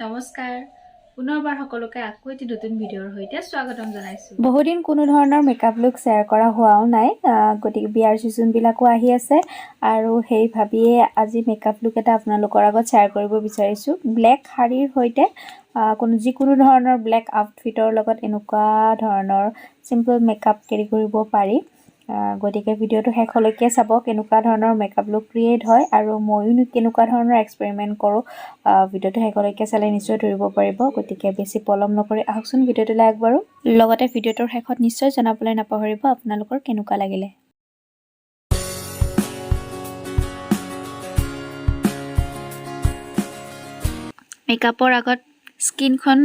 নমস্কাৰ পুনৰবাৰ সকলোকে আকৌ এটি নতুন ভিডিঅ'ৰ সৈতে স্বাগতম জনাইছো। বহুদিন কোনো ধৰণৰ মেকআপ লুক শ্বেয়াৰ কৰা হোৱাও নাই, গতিকে বিয়াৰ চিজনবিলাকো আহি আছে আৰু সেই ভাবিয়ে আজি মেকআপ লুক এটা আপোনালোকৰ আগত শ্বেয়াৰ কৰিব বিচাৰিছোঁ। ব্লেক শাড়ীৰ সৈতে যিকোনো ধৰণৰ ব্লেক আউটফিটৰ লগত এনেকুৱা ধৰণৰ চিম্পল মেকআপ কেৰি কৰিব পাৰি। গতিকে ভিডিঅ'টো শেষলৈকে চাব, কেনেকুৱা ধৰণৰ মেকআপ লুক ক্ৰিয়েট হয় আৰু ময়ো কেনেকুৱা ধৰণৰ এক্সপেৰিমেণ্ট কৰোঁ। ভিডিঅ'টো শেষলৈকে চালে নিশ্চয় ধৰিব পাৰিব। গতিকে বেছি পলম নকৰি আহকচোন ভিডিঅ'টোলৈ আগবাঢ়ো। লগতে ভিডিঅ'টোৰ শেষত নিশ্চয় জনাবলৈ নাপাহৰিব আপোনালোকৰ কেনেকুৱা লাগিলে। মেকআপৰ আগত স্কিনখন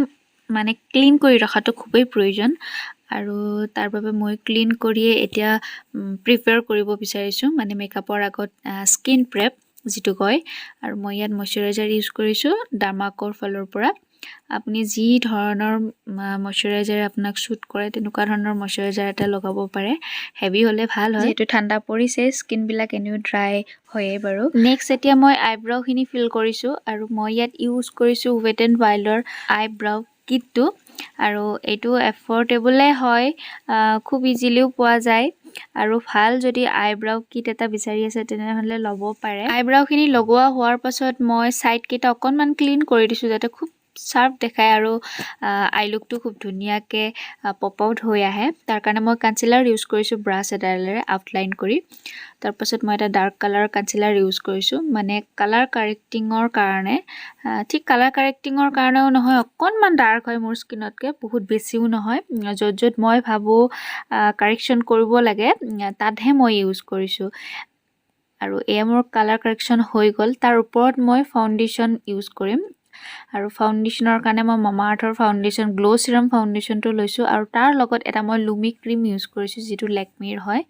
ক্লিন কৰি ৰখাটো খুবেই প্ৰয়োজন আৰু তাৰ বাবে মই ক্লিন কৰিয়ে এতিয়া প্ৰিপেয়াৰ কৰিব বিচাৰিছোঁ, মেকআপৰ আগত স্কিন প্ৰেপ যিটো কয়। আৰু মই ইয়াত মইশ্চাৰাইজাৰ ইউজ কৰিছোঁ ডাৰ্মাকৰ ফালৰ পৰা। আপুনি যি ধৰণৰ মইশ্চাৰাইজাৰ আপোনাক শ্বুট কৰে তেনেকুৱা ধৰণৰ মইশ্চাৰাইজাৰ এটা লগাব পাৰে। হেভি হ'লে ভাল হয়, যিহেতু ঠাণ্ডা পৰিছে, স্কিনবিলাক এনেও ড্ৰাই হয়ে বাৰু। নেক্সট এতিয়া মই আইব্ৰাউখিনি ফিল কৰিছোঁ আৰু মই ইয়াত ইউজ কৰিছোঁ ৱেট এণ্ড ৱাইল্ডৰ আইব্ৰাউ কিটটো। আৰু এইটো এফৰ্ডেবলে হয়, খুব ইজিলিও পোৱা যায় আৰু ভাল। যদি আইব্ৰাউ কিট এটা বিচাৰি আছে তেনেহ'লে ল'ব পাৰে। আইব্ৰাউখিনি লগোৱা হোৱাৰ পাছত মই ছাইডকেইটা অকণমান ক্লিন কৰি দিছোঁ যাতে খুব শ্বাৰ্প দেখায় আৰু আই লুকটো খুব ধুনীয়াকৈ পপ আউট হৈ আহে। তাৰ কাৰণে মই কনচিলাৰ ইউজ কৰিছোঁ ব্ৰাছ এডালেৰে আউটলাইন কৰি। তাৰপাছত মই এটা ডাৰ্ক কালাৰ কনচিলাৰ ইউজ কৰিছোঁ, কালাৰ কাৰেক্টিঙৰ কাৰণে। ঠিক কালাৰ কাৰেক্টিঙৰ কাৰণেও নহয়, অকণমান ডাৰ্ক হয় মোৰ স্কিনতকৈ, বহুত বেছিও নহয়। য'ত মই ভাবোঁ কাৰেকশ্যন কৰিব লাগে তাতহে মই ইউজ কৰিছোঁ। আৰু এয়া মোৰ কালাৰ কাৰেকশ্যন হৈ গ'ল। তাৰ ওপৰত মই ফাউণ্ডেশ্যন ইউজ কৰিম আৰু ফাউণ্ডেশ্যনৰ কাৰণে মই মামা আৰ্থৰ ফাউণ্ডেশ্যন গ্ল' চিৰাম ফাউণ্ডেশ্যনটো লৈছোঁ আৰু তাৰ লগত এটা মই লুমি ক্ৰীম ইউজ কৰিছোঁ যিটো লেকমিৰ হয়।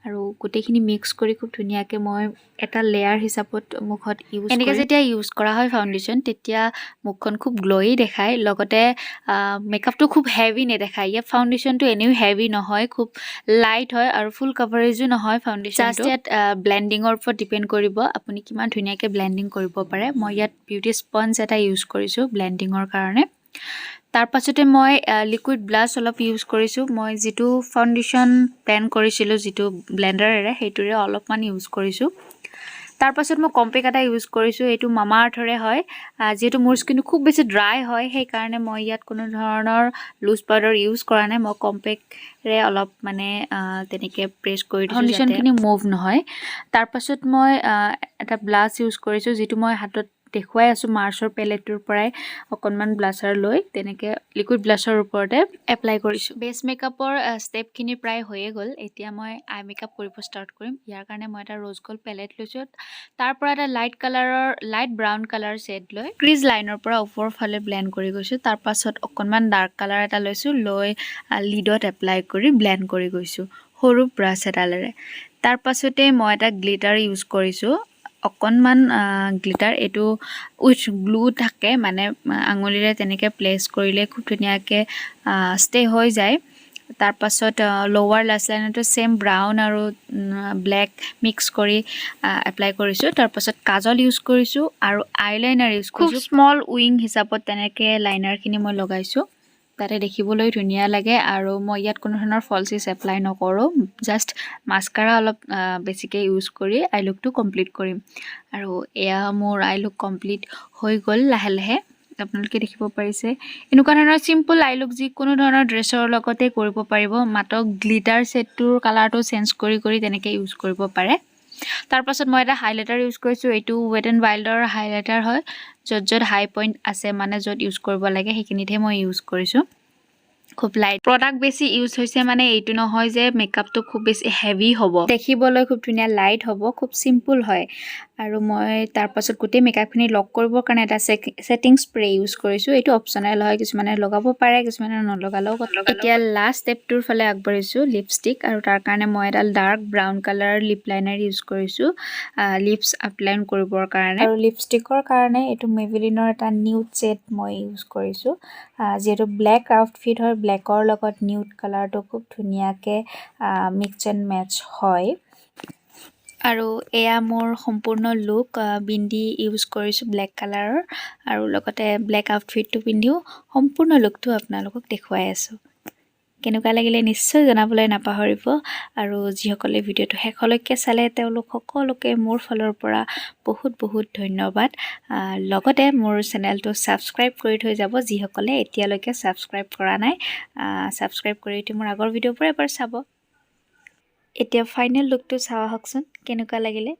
আৰু গোটেইখিনি মিক্স কৰি খুব ধুনীয়াকৈ মই এটা লেয়াৰ হিচাপত মুখত এনেকৈ যেতিয়া ইউজ কৰা হয় ফাউণ্ডেশ্যন, তেতিয়া মুখখন খুব গ্ল'ই দেখায়। লগতে মেকআপটো খুব হেভি নেদেখায়। ইয়াত ফাউণ্ডেশ্যনটো এনেও হেভি নহয়, খুব লাইট হয় আৰু ফুল কাভাৰেজো নহয় ফাউণ্ডেশ্যনটো। জাষ্ট ইয়াত ব্লেণ্ডিঙৰ ওপৰত ডিপেণ্ড কৰিব আপুনি কিমান ধুনীয়াকৈ ব্লেণ্ডিং কৰিব পাৰে। মই ইয়াত বিউটি স্পঞ্জ এটা ইউজ কৰিছোঁ ব্লেণ্ডিঙৰ কাৰণে। তাৰ পাছতে মই লিকুইড ব্লাছ অলপ ইউজ কৰিছোঁ। মই যিটো ফাউণ্ডেশ্যন ব্লেণ্ড কৰিছিলোঁ যিটো ব্লেণ্ডাৰেৰে, সেইটোৰে অলপমান ইউজ কৰিছোঁ। তাৰ পাছত মই কম্পেক্ট এটা ইউজ কৰিছোঁ, এইটো মামা আৰ্থৰে হয়। যিহেতু মোৰ স্কিনটো খুব বেছি ড্ৰাই হয়, সেইকাৰণে মই ইয়াত কোনো ধৰণৰ লুজ পাউডাৰ ইউজ কৰা নাই। মই কম্পেক্টৰে অলপ তেনেকৈ প্ৰেছ কৰি দিছোঁ ফাউণ্ডেশ্যনখিনি মুভ নহয়। তাৰ পাছত মই এটা ব্লাছ ইউজ কৰিছোঁ, যিটো মই হাতত দেখুৱাই আছোঁ মাৰ্চৰ পেলেটটোৰ পৰাই অকণমান ব্লাছাৰ লৈ তেনেকৈ লিকুইড ব্লাছৰ ওপৰতে এপ্লাই কৰিছোঁ। বেছ মেকআপৰ ষ্টেপখিনি প্ৰায় হৈয়ে গ'ল। এতিয়া মই আই মেকআপ কৰিব ষ্টাৰ্ট কৰিম। ইয়াৰ কাৰণে মই এটা ৰ'জ গ'ল্ড পেলেট লৈছোঁ। তাৰ পৰা এটা লাইট ব্ৰাউন কালাৰ শ্বেড লৈ ক্ৰিজ লাইনৰ পৰা ওপৰৰ ফালে ব্লেণ্ড কৰি গৈছোঁ। তাৰ পাছত অকণমান ডাৰ্ক কালাৰ এটা লৈছোঁ, লৈ লিডত এপ্লাই কৰি ব্লেণ্ড কৰি গৈছোঁ সৰু ব্ৰাছ এডালেৰে। তাৰ পাছতে মই এটা গ্লিটাৰ ইউজ কৰিছোঁ, অকণমান গ্লিটাৰ। এইটো উইথ গ্লু থাকে, আঙুলিৰে তেনেকৈ প্লেচ কৰিলে খুব ধুনীয়াকৈ ষ্টে হৈ যায়। তাৰ পাছত লোৱাৰ লাছ লাইনতো ছেম ব্ৰাউন আৰু ব্লেক মিক্স কৰি এপ্লাই কৰিছোঁ। তাৰ পাছত কাজল ইউজ কৰিছোঁ আৰু আইলাইনাৰ ইউজ কৰিছোঁ। স্মল উইং হিচাপত তেনেকৈ লাইনাৰখিনি মই লগাইছোঁ যাতে দেখিবলৈ ধুনীয়া লাগে। আৰু মই ইয়াত কোনো ধৰণৰ ফলচিছ এপ্লাই নকৰোঁ, জাষ্ট মাস্কাৰা অলপ বেছিকৈ ইউজ কৰি আই লুকটো কমপ্লিট কৰিম। আৰু এয়া মোৰ আই লুক কমপ্লিট হৈ গ'ল। লাহে লাহে আপোনালোকে দেখিব পাৰিছে এনেকুৱা ধৰণৰ চিম্পল আই লুক যিকোনো ধৰণৰ ড্ৰেছৰ লগতে কৰিব পাৰিব, মাত্ৰ গ্লিটাৰ ছেটটোৰ কালাৰটো চেঞ্জ কৰি তেনেকৈ ইউজ কৰিব পাৰে। তাৰ পাছত মই এটা হাইলাইটাৰ ইউজ কৰিছোঁ, এইটো ৱেট এণ্ড ৱাইল্ডৰ হাইলাইটাৰ হয়। য'ত হাই পইণ্ট আছে, য'ত ইউজ কৰিব লাগে সেইখিনিতহে মই ইউজ কৰিছোঁ। খুব লাইট প্ৰডাক্ট বেছি ইউজ হৈছে, এইটো নহয় যে মেকআপটো খুব বেছি হেভি হ'ব, দেখিবলৈ খুব ধুনীয়া লাইট হ'ব, খুব চিম্পুল হয়। আৰু মই তাৰ পাছত গোটেই মেকআপখিনি লক কৰিবৰ কাৰণে এটা ছেটিং স্প্ৰে ইউজ কৰিছোঁ। এইটো অপশ্যনেল হয়, কিছুমানে লগাব পাৰে, কিছুমানে নলগালেও। এতিয়া লাষ্ট ষ্টেপটোৰ ফালে আগবাঢ়িছোঁ, লিপষ্টিক। আৰু তাৰ কাৰণে মই এডাল dark brown colour lip liner use কৰিছোঁ লিপছ আউটলাইন কৰিবৰ কাৰণে। আৰু লিপষ্টিকৰ কাৰণে এইটো মেভিলিনৰ এটা নিউড শ্বেড মই ইউজ কৰিছোঁ। যিহেতু ব্লেক আউটফিট হয়, ব্লেকৰ লগত নিউড কালাৰটো খুব ধুনীয়াকৈ মিক্স এণ্ড মেটচ হয়। আৰু এয়া মোৰ সম্পূৰ্ণ লুক বিন্দি ইউজ কৰিছোঁ ব্লেক কালাৰৰ আৰু লগতে ব্লেক আউটফিটটো পিন্ধিও সম্পূৰ্ণ লুকটো আপোনালোকক দেখুৱাই আছোঁ কেনেকুৱা লাগিলে নিশ্চয় জনাবলৈ নাপাহৰিব আৰু যিসকলে ভিডিঅ'টো শেষলৈকে চালে তেওঁলোক সকলোকে মোৰ ফালৰ পৰা বহুত বহুত ধন্যবাদ লগতে মোৰ চেনেলটো ছাবস্ক্ৰাইব কৰি থৈ যাব যিসকলে এতিয়ালৈকে ছাবস্ক্ৰাইব কৰা নাই ছাবস্ক্ৰাইব কৰি মোৰ আগৰ ভিডিঅ'বোৰ এবাৰ চাব এতিয়া ফাইনেল লুকটো চাওঁ আহকচোন কেনেকুৱা লাগিলে